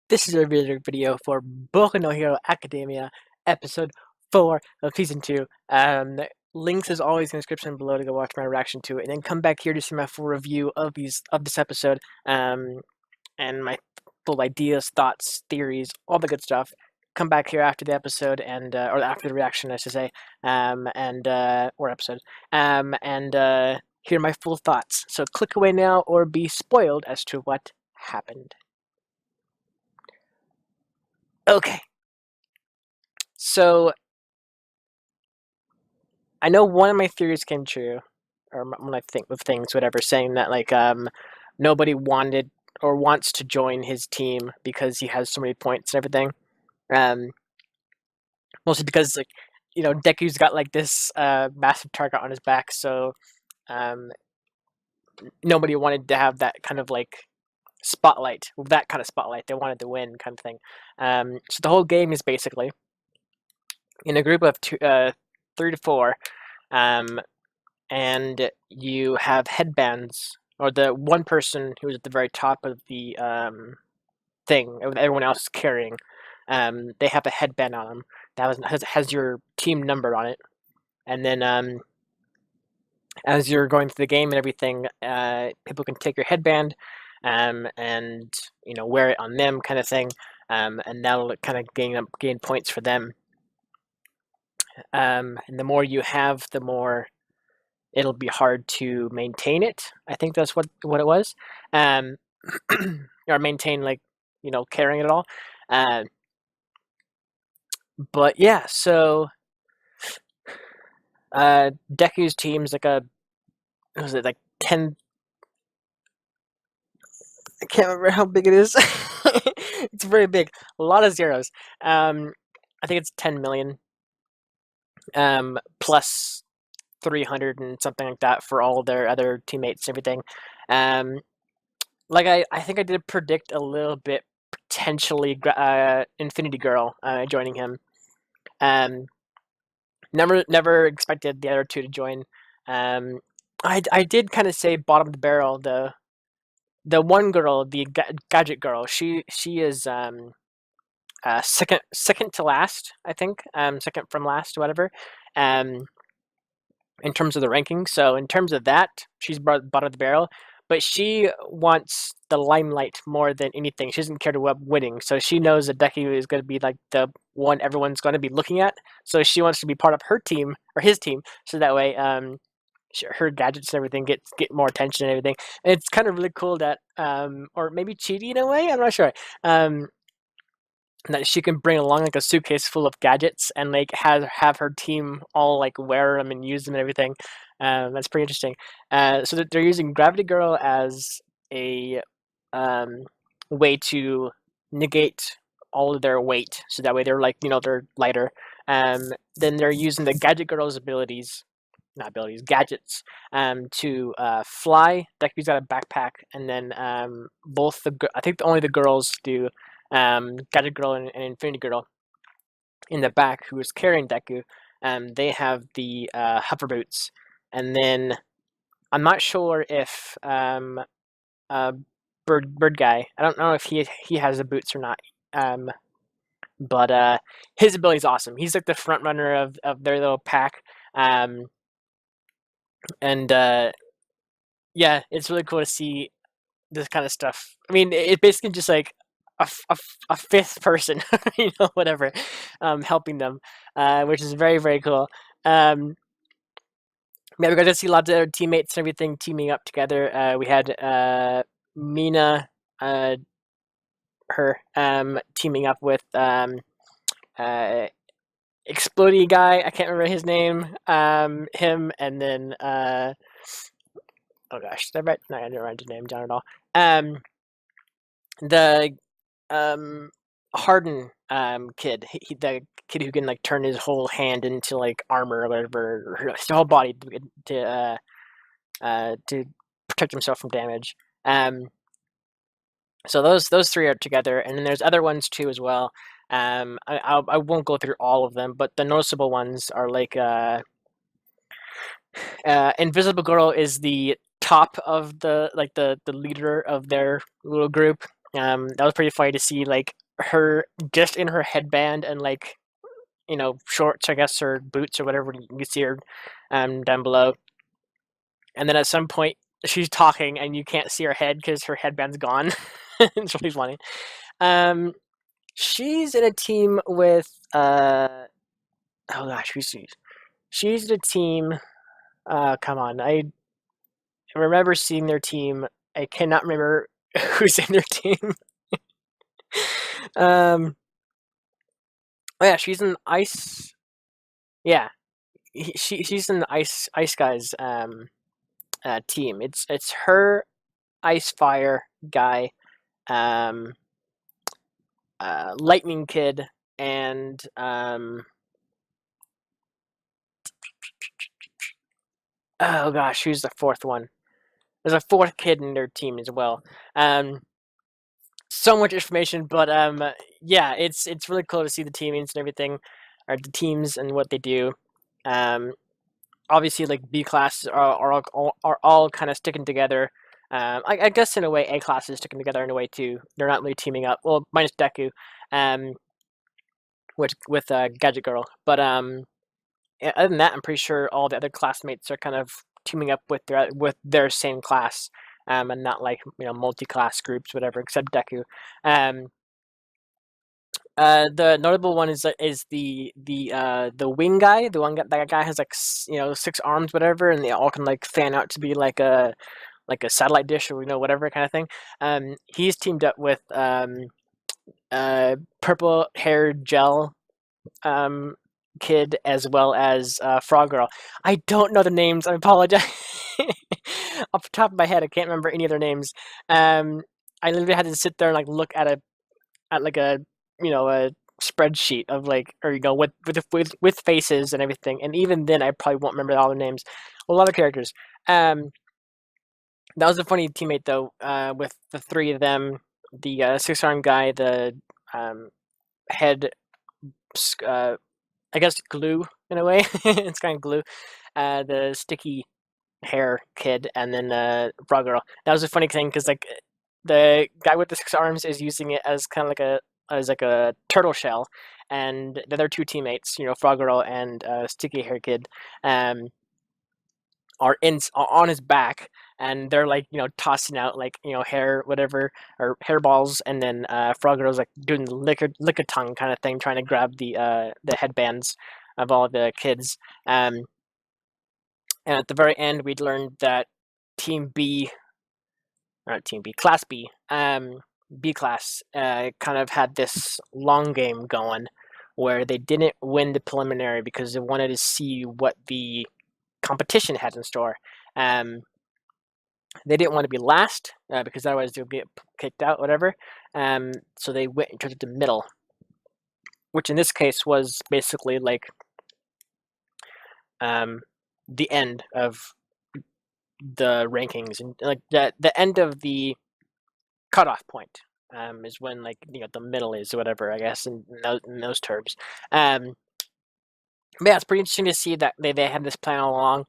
This is a video for Boku no Hero Academia, episode 4 of season 2. Links as always in the description below to go watch my reaction to it, and then come back here to see my full review of this episode, and my full ideas, thoughts, theories, all the good stuff. Come back here after the episode or after the reaction, I should say, or episode, and hear my full thoughts. So click away now or be spoiled as to what happened. Okay. So I know one of my theories came true, or when I think of things, whatever, saying that nobody wanted or wants to join his team because he has so many points and everything. Um, Mostly because Deku's got like this massive target on his back, so um, nobody wanted to have that kind of like spotlight, that kind of spotlight. They wanted to win, kind of thing. So the whole game is basically in a group of 3 to 4. And you have headbands, or the one person who's at the very top of the thing, with everyone else carrying. They have a headband on them that has your team number on it, and then as you're going through the game and everything, people can take your headband, and wear it on them, kind of thing, and that'll kind of gain points for them. And the more you have, the more it'll be hard to maintain it. I think that's what it was, or maintain carrying it all. Uh, but yeah, so Deku's team's like was it like 10? I can't remember how big it is. It's very big, a lot of zeros. I think it's 10 million, plus 300 and something like that for all their other teammates and everything. I think I did predict a little bit, potentially Infinity Girl joining him. Never expected the other two to join. I did kind of say bottom of the barrel. The one girl, the gadget girl, she is second to last, I think. Second from last, whatever. In terms of the ranking. So in terms of that, she's bottom of the barrel. But she wants the limelight more than anything. She doesn't care about winning. So she knows that Deku is going to be like the one everyone's going to be looking at. So she wants to be part of her team or his team. So that way, her gadgets and everything get more attention and everything. And it's kind of really cool that, or maybe cheaty in a way. I'm not sure. That she can bring along like a suitcase full of gadgets and like have her team all like wear them and use them and everything. That's pretty interesting. So they're using Gravity Girl as a way to negate all of their weight, so that way they're they're lighter. Then they're using the Gadget Girl's abilities, not abilities, gadgets, to fly. Deku's got a backpack, and then I think only the girls do. Gadget Girl and Infinity Girl in the back, who is carrying Deku, they have the hover boots, and then I'm not sure if Bird Guy. I don't know if he has the boots or not. But his ability is awesome. He's like the front runner of their little pack, and yeah, it's really cool to see this kind of stuff. I mean, it's basically just like a fifth person, whatever, helping them, which is very, very cool. Yeah, we got to see lots of other teammates and everything teaming up together. We had Mina, her teaming up with Explodey guy. I can't remember his name. Him, and then oh gosh, did I write? No, I didn't write his name down at all. The Harden kid, the kid who can like turn his whole hand into like armor or whatever, or his whole body to protect himself from damage. So those three are together, and then there's other ones too as well. I won't go through all of them, but the noticeable ones are like Invisible Girl is the top of the leader of their little group. That was pretty funny to see, like, her just in her headband and, like, shorts, I guess, or boots or whatever. You can see her down below. And then at some point, she's talking and you can't see her head because her headband's gone. It's really funny. Um, she's in a team with oh gosh, who's she? She's in a team. Come on, I remember seeing their team. I cannot remember who's in their team. um, oh yeah, she's in ice. Yeah, she's in the ice guys team. It's her, ice fire guy, um, lightning kid, and oh gosh, who's the fourth one? There's a fourth kid in their team as well. Um, so much information, but yeah, it's really cool to see the teamings and everything, or the teams and what they do. Um, Obviously, like B class are all kind of sticking together. I guess in a way, A class is sticking together in a way too. They're not really teaming up. Well, minus Deku, um, which with Gadget Girl, but other than that, I'm pretty sure all the other classmates are kind of teaming up with their same class, and not like multi-class groups, whatever, except Deku. Um, the notable one is the wing guy. The one guy, that guy has like 6 arms, whatever, and they all can like fan out to be like a satellite dish or whatever kind of thing. He's teamed up with purple haired gel um kid, as well as Frog Girl. I don't know the names. I apologize. Off the top of my head, I can't remember any of their names. I literally had to sit there and like look at like a spreadsheet of like, or with faces and everything, and even then I probably won't remember all the names. A lot of characters. That was a funny teammate though, with the three of them, the 6 arm guy, the head, I guess glue in a way. It's kind of glue. The sticky hair kid, and then Frog Girl. That was a funny thing because like the guy with the 6 arms is using it as kind of like a turtle shell, and the other two teammates, Frog Girl and Sticky Hair Kid, um, are on his back, and they're like tossing out like hair whatever, or hairballs, and then Frog Girl's like doing the lick a tongue kind of thing, trying to grab the headbands of all the kids. And at the very end, we'd learned that Team B, not Team B, Class B, B class, kind of had this long game going where they didn't win the preliminary because they wanted to see what the competition had in store. Um, they didn't want to be last because otherwise they would get kicked out, whatever. So they went into the middle, which in this case was basically like the end of the rankings, and like the end of the cutoff point, is when like the middle is, whatever, I guess, in those terms. But yeah, it's pretty interesting to see that they had this plan all along.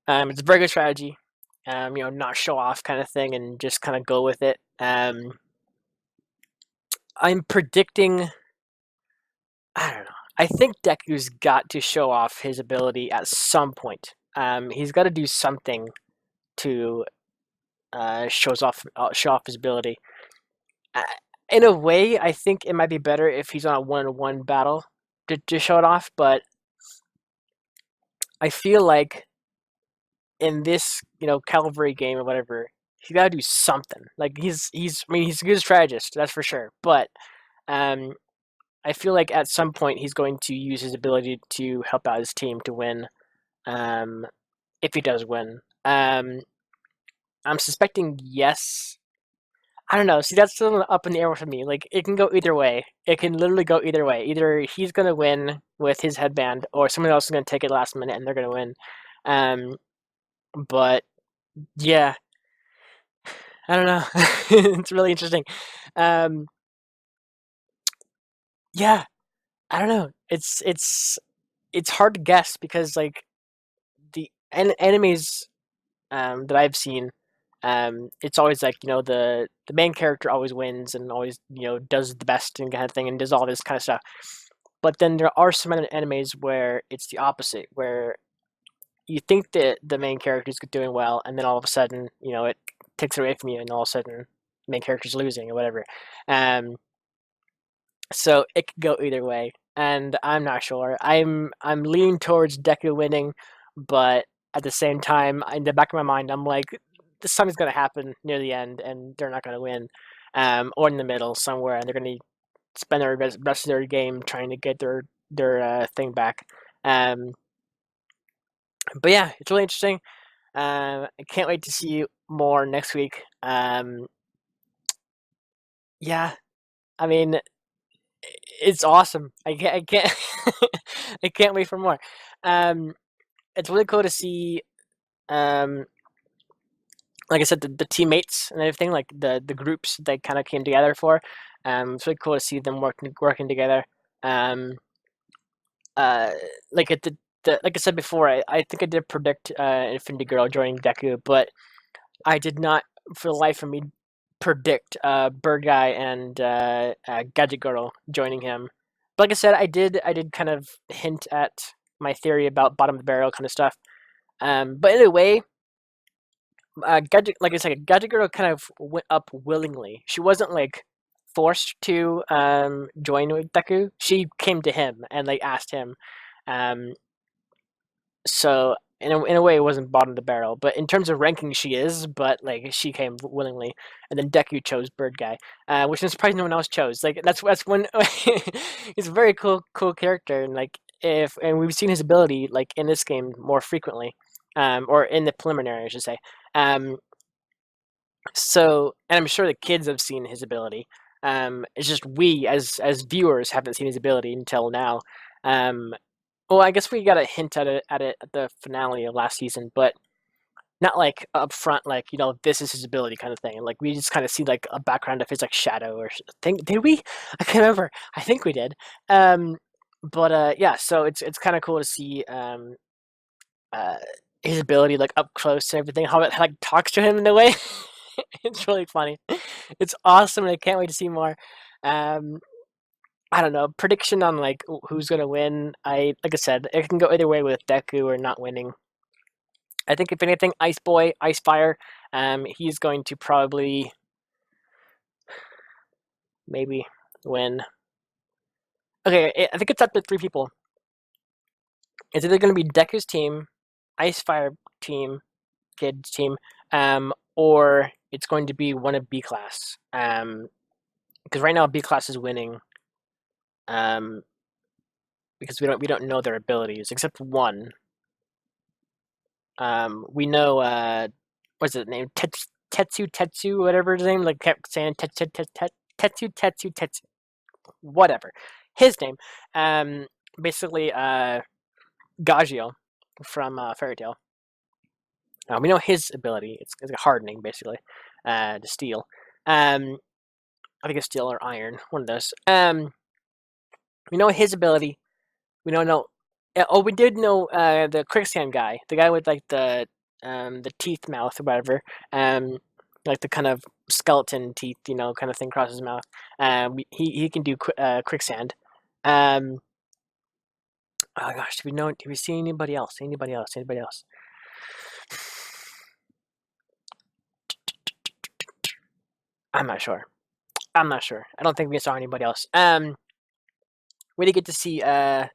It's a very good strategy. Not show off kind of thing, and just kind of go with it. I'm predicting. I don't know. I think Deku's got to show off his ability at some point. He's got to do something to show off his ability. In a way, I think it might be better if he's on a one-on-one battle to show it off. But I feel like in this, cavalry game or whatever, he's got to do something. Like I mean, he's a good strategist, that's for sure. But um, I feel like at some point he's going to use his ability to help out his team to win. Um, if he does win, I'm suspecting yes. I don't know. See, that's still up in the air for me. Like, it can go either way. It can literally go either way. Either he's gonna win with his headband, or someone else is gonna take it last minute and they're gonna win. Um, but yeah, I don't know. It's really interesting. Um, yeah, I don't know. It's hard to guess because like the enemies that I've seen, it's always like, the main character always wins and always, does the best and kind of thing and does all this kind of stuff. But then there are some other animes where it's the opposite, where you think that the main character is doing well, and then all of a sudden, it takes it away from you, and all of a sudden, the main character's losing or whatever. Um, so it could go either way, and I'm not sure. I'm leaning towards Deku winning, but at the same time, in the back of my mind, I'm like, something's gonna happen near the end, and they're not gonna win, or in the middle somewhere, and they're gonna spend the rest of their game trying to get their thing back. Um, but yeah, it's really interesting. I can't wait to see more next week. Yeah, I mean, it's awesome. I can't, I can't wait for more. Um, it's really cool to see. Um, like I said, the teammates and everything, like the groups they kind of came together for. It's really cool to see them working together. Um, uh, like at like I said before, I think I did predict Infinity Girl joining Deku, but I did not, for the life of me, predict Bird Guy and Gadget Girl joining him. But like I said, I did kind of hint at my theory about bottom of the barrel kind of stuff. But in a way, Gadget, like I said, Gadget Girl kind of went up willingly. She wasn't like forced to join with Deku. She came to him and like asked him. Um, so in a way, it wasn't bottom of the barrel, but in terms of ranking, she is. But like she came willingly, and then Deku chose Bird Guy, which I'm surprised no one else chose. Like that's one. He's a very cool character, and like if and we've seen his ability like in this game more frequently, or in the preliminary, I should say. Um, so and I'm sure the kids have seen his ability. It's just we as viewers haven't seen his ability until now. Um, well, I guess we got a hint at it at the finale of last season, but not like up front, like this is his ability kind of thing. Like we just kind of see like a background of his like shadow or thing. Did we? I can't remember. I think we did. Um, but yeah. So it's kind of cool to see uh his ability like up close and everything. How it like talks to him in a way. It's really funny. It's awesome, and I can't wait to see more. Um, I don't know, prediction on like who's gonna win. Like I said, it can go either way with Deku or not winning. I think if anything, Ice Boy, Ice Fire, he's going to probably maybe win. Okay, I think it's up to 3 people. It's either going to be Deku's team, Ice Fire team, Kid's team, or it's going to be one of B class. Because right now B class is winning. Um, because we don't know their abilities except one. We know what's his name? Tetsu, whatever his name. Like kept saying Tetsu, whatever his name. Basically Gagio from Fairy Tail. We know his ability. It's a hardening basically, to steel. I think it's steel or iron, one of those. We know his ability. We don't know. Oh, we did know the quicksand guy, the guy with like the teeth mouth or whatever, um, like the kind of skeleton teeth, kind of thing across his mouth. He can do quicksand. Um, oh gosh, do we know? Do we see anybody else? Anybody else? Anybody else? I'm not sure. I'm not sure. I don't think we saw anybody else. We did get to see um.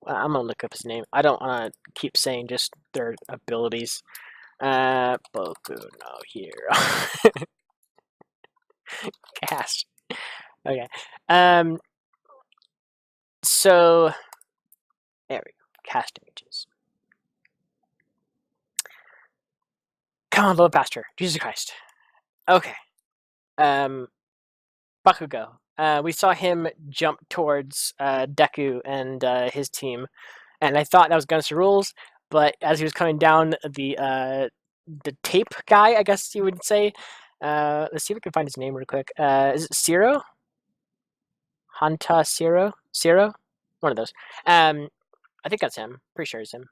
I'm gonna look up his name. I don't want to keep saying just their abilities. Boku no Hero. Cast. Okay. Um. So there we go. Cast images. Come on, little pastor. Jesus Christ. Okay. Um. Bakugo. We saw him jump towards Deku and his team, and I thought that was against the rules. But as he was coming down the tape guy, I guess you would say. Let's see if we can find his name real quick. Is it Zero? Hanta Zero? Zero? One of those. I think that's him. Pretty sure it's him.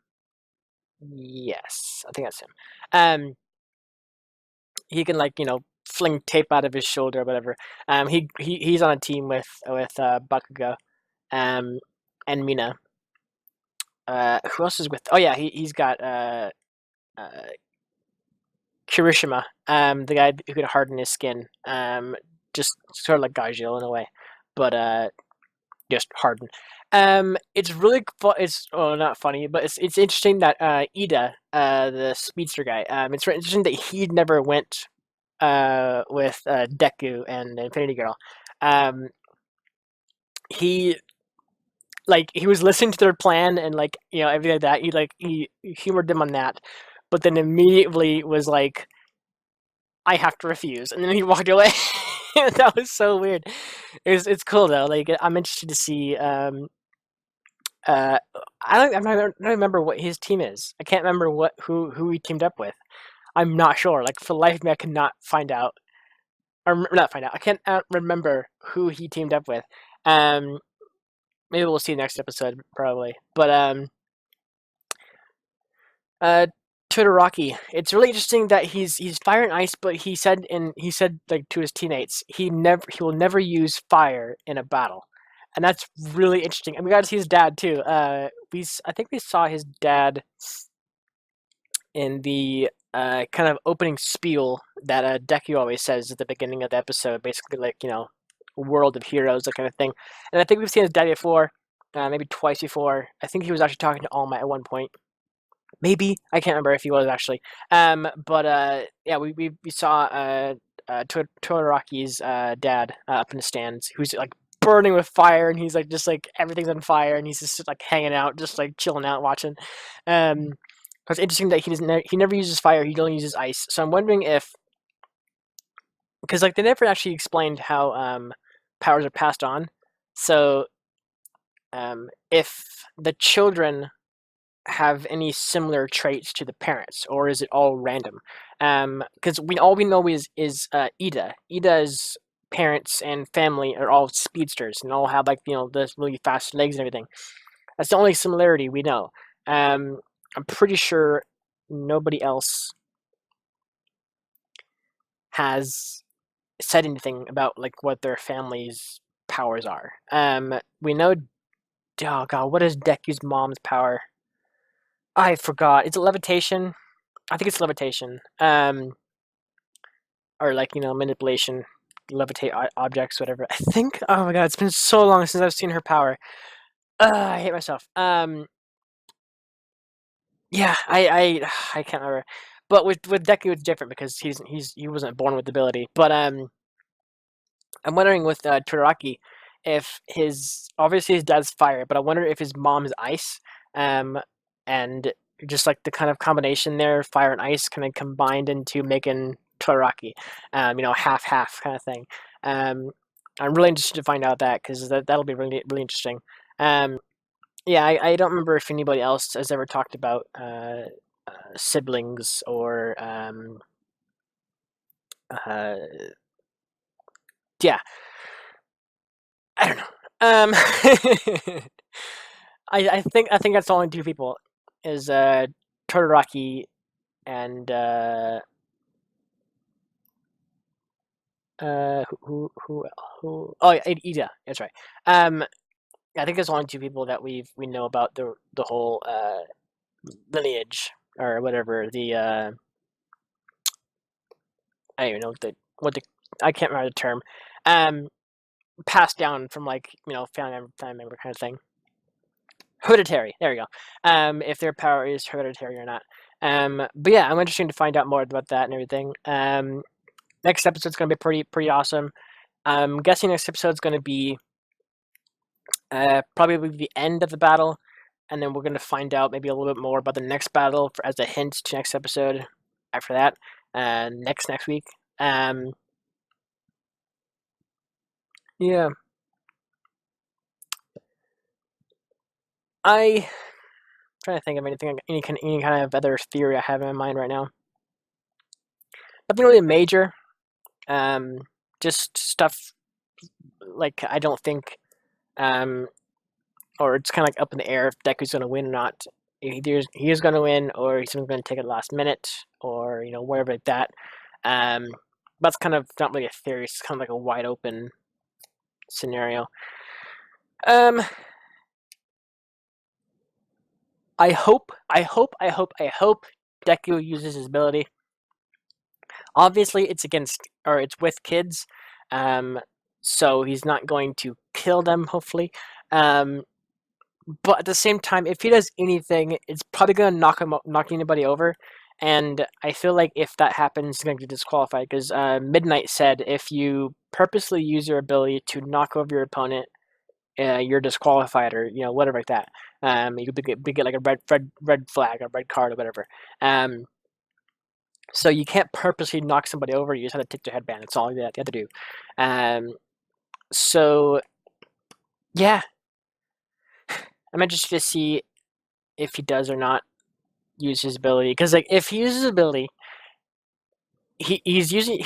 Yes, I think that's him. Um, he can like fling tape out of his shoulder or whatever. He's on a team with Bakugo, um, and Mina. Who else is with? Oh yeah, he's got uh Kirishima, the guy who could harden his skin, just sort of like Gaijil in a way, but just harden. It's really it's not funny, but it's interesting that Ida, the speedster guy, it's really interesting that he never went with Deku and Infinity Girl. Um, he he was listening to their plan and like everything like that. He humored them on that, but then immediately was like, "I have to refuse," and then he walked away. That was so weird. It's cool though. Like I'm interested to see. Uh, I don't remember what his team is. I can't remember who he teamed up with. I'm not sure. Like for the life of me, I cannot find out or not find out. I can't remember who he teamed up with. Um, Maybe we'll see next episode probably. But uh, Todoroki. It's really interesting that he's fire and ice, but he said like to his teammates he will never use fire in a battle, and that's really interesting. And we got to see his dad too. I think we saw his dad in the kind of opening spiel that Deku always says at the beginning of the episode, basically like world of heroes, that kind of thing. And I think we've seen his dad before, maybe twice before. I think he was actually talking to All Might at one point. Maybe I can't remember if he was actually. But yeah, we saw Todoroki's dad up in the stands, who's like burning with fire, and he's like just like everything's on fire, and he's just like hanging out, just like chilling out, watching. Um, it's interesting that he never uses fire; he only uses ice. So I'm wondering if because like they never actually explained how powers are passed on. So if the children have any similar traits to the parents, or is it all random? Because we all we know is Ida. Ida's parents and family are all speedsters and all have like the really fast legs and everything. That's the only similarity we know. I'm pretty sure nobody else has said anything about like what their family's powers are. We know. Oh god, what is Deku's mom's power? I forgot. Is it levitation? I think it's levitation. Or like manipulation, levitate objects, whatever. I think. Oh my god, it's been so long since I've seen her power. I hate myself. Yeah, I can't remember. But with Deku, it's different because he wasn't born with the ability. But I'm wondering with Todoroki if his obviously his dad's fire, but I wonder if his mom's ice, um, and just like the kind of combination there, fire and ice, kind of combined into making Todoroki, half half kind of thing. Um, I'm really interested to find out that because that'll be really really interesting. Um, yeah, I don't remember if anybody else has ever talked about siblings or uh, yeah, I don't know. I think that's only two people is Todoroki and who oh yeah, Ida. That's right. Um, I think there's only two people that we know about the whole lineage or whatever the I don't even know what the I can't remember the term. Um, passed down from like family member kind of thing. Hereditary. There we go. If their power is hereditary or not. But yeah, I'm interested to find out more about that and everything. Next episode's gonna be pretty awesome. I'm guessing next episode's gonna be probably the end of the battle, and then we're gonna find out maybe a little bit more about the next battle as a hint to next episode. After that, next week. Um, yeah, I trying to think of anything, any kind of other theory I have in my mind right now. Nothing really major. Um, just stuff like I don't think, um, or it's kind of like up in the air if Deku's going to win or not. either he is going to win or he's going to take it last minute or wherever like that. That's kind of not really a theory. It's kind of like a wide open scenario. I hope Deku uses his ability. Obviously, it's with kids, so he's not going to kill them. Hopefully, but at the same time, if he does anything, it's probably going to knock anybody over. And I feel like if that happens, he's going to get disqualified because Midnight said if you purposely use your ability to knock over your opponent, you're disqualified or whatever like that. You could get like a red flag, a red card, or whatever. So you can't purposely knock somebody over. You just have to take their headband. That's all you have to do. So yeah, I'm interested to see if he does or not use his ability. Because like if he uses his ability, he's using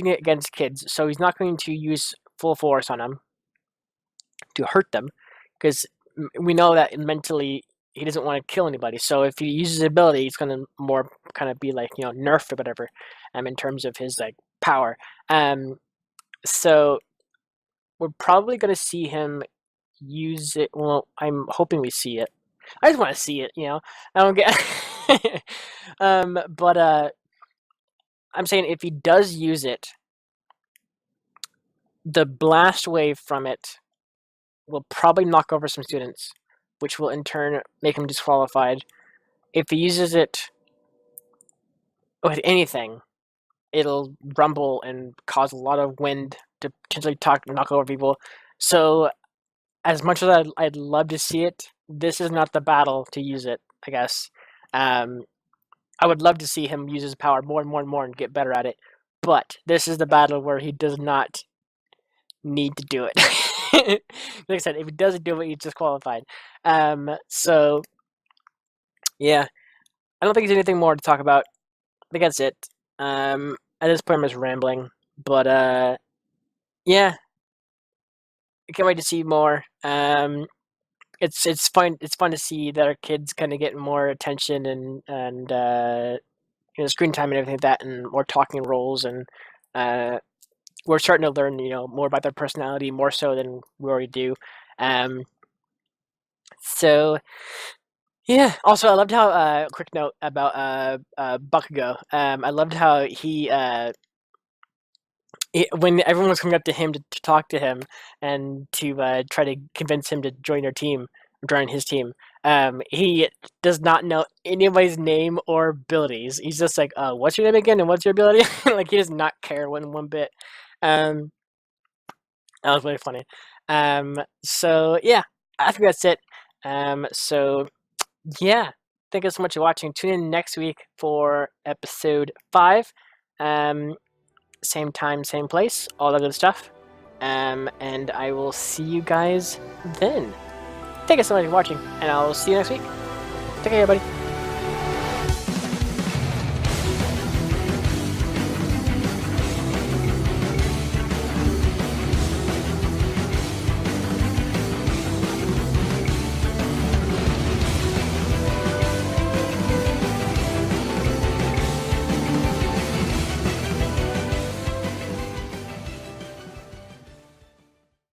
it against kids. So he's not going to use full force on them to hurt them, because we know that mentally he doesn't want to kill anybody. So if he uses his ability, he's going to more kind of be like nerfed or whatever, in terms of his like power. So we're probably going to see him use it. Well, I'm hoping we see it. I just want to see it. I don't get. But I'm saying if he does use it, the blast wave from it will probably knock over some students, which will in turn make him disqualified. If he uses it with anything, it'll rumble and cause a lot of wind to potentially knock over people. So as much as I'd love to see it, this is not the battle to use it, I guess. I would love to see him use his power more and more and more and get better at it. But this is the battle where he does not need to do it. Like I said, if he doesn't do it, he's disqualified. So yeah, I don't think there's anything more to talk about. I think that's it. At this point, I'm just rambling, but yeah, I can't wait to see more. It's fun. It's fun to see that our kids kind of get more attention and screen time and everything like that, and more talking roles, and we're starting to learn more about their personality more so than we already do. So yeah. Also, I loved how quick note about Bakugo. I loved how when everyone was coming up to him to talk to him and to try to convince him to join his team. He does not know anybody's name or abilities. He's just like, "What's your name again? And what's your ability?" Like he does not care one bit. Um, that was really funny. So yeah, I think that's it. So yeah, thank you so much for watching. Tune in next week for episode 5. Same time, same place, all that good stuff. And I will see you guys then. Thank you so much for watching, and I'll see you next week. Take care, everybody.